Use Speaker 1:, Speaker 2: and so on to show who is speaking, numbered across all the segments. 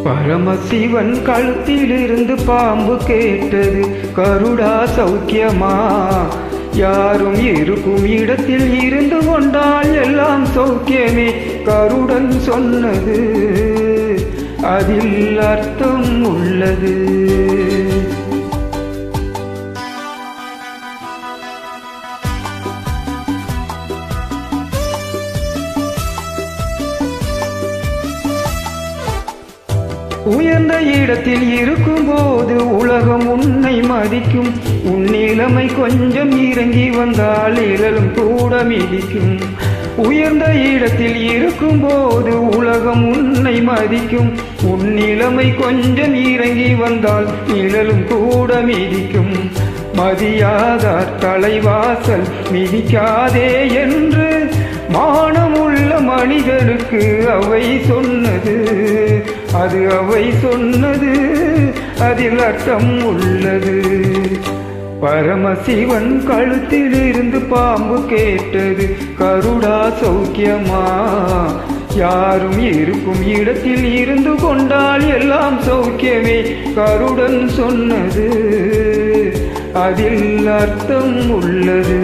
Speaker 1: பரமசிவன் கழுத்திலிருந்து பாம்பு கேட்டது, கருடா சௌக்கியமா? யாரும் இருக்கும் இடத்தில் இருந்து கொண்டால் எல்லாம் சௌக்கியமே. கருடன் சொன்னது அதில் அர்த்தம் உள்ளது. உயர்ந்த இடத்தில் இருக்கும்போது உலகம் உன்னை மதிக்கும். உன் நிலைமை கொஞ்சம் இறங்கி வந்தால் நிழலும் கூட மிதிக்கும். உயர்ந்த இடத்தில் இருக்கும்போது உலகம் உன்னை மதிக்கும். உன் நிலைமை கொஞ்சம் இறங்கி வந்தால் நிழலும் கூட மிதிக்கும். மதியாதார் தலைவாசல் மிதிக்காதே என்று மானமுள்ள மனிதனுக்கு அவை சொன்னது. அது அவை சொன்னது அதில் அர்த்தம் உள்ளது. பரமசிவன் கழுத்திலிருந்து பாம்பு கேட்டது, கருடா சௌக்கியமா? யாரும் இருக்கும் இடத்தில் இருந்து கொண்டால் எல்லாம் சௌக்கியமே. கருடன் சொன்னது அதில் அர்த்தம் உள்ளது.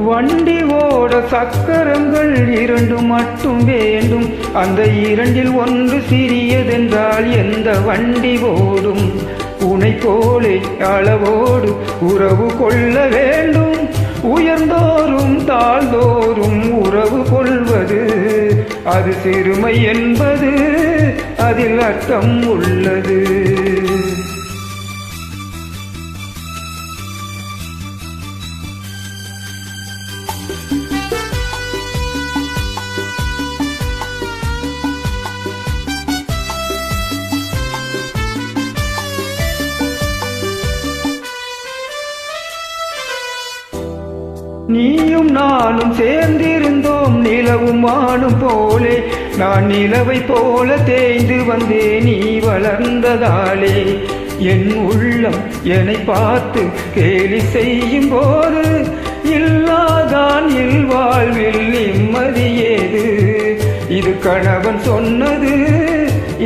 Speaker 1: வண்டி ஓட சக்கரங்கள் இரண்டு மட்டும் வேண்டும். அந்த இரண்டில் ஒன்று சிறியதென்றால் எந்த வண்டி ஓடும்? உனை போலே அளவோடு உறவு கொள்ள வேண்டும். உயர்ந்தோறும் தாழ்ந்தோறும் உறவு கொள்வது அது சிறுமை என்பது அதில் அர்த்தம் உள்ளது. நீயும் நானும் சேர்ந்திருந்தோம் நிலவும் வானும் போலே. நான் நிலவை போல தேய்ந்து வந்தேன் நீ வளர்ந்ததாலே. என் உள்ளம் என்னை பார்த்து கேலி செய்யும் போது இல்லாதான் இல்வாழ்வில் நிம்மதி ஏது? இது கணவன் சொன்னது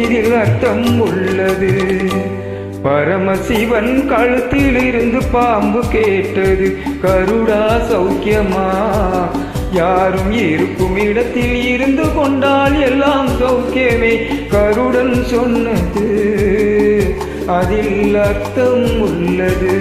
Speaker 1: இதில் அர்த்தம் உள்ளது. பரமசிவன் கழுத்திலிருந்து பாம்பு கேட்டது, கருடா சௌக்கியமா? யாரும் இருக்கும் இடத்தில் இருந்து கொண்டால் எல்லாம் சௌக்கியமே. கருடன் சொன்னது அதில் அர்த்தம் உள்ளது.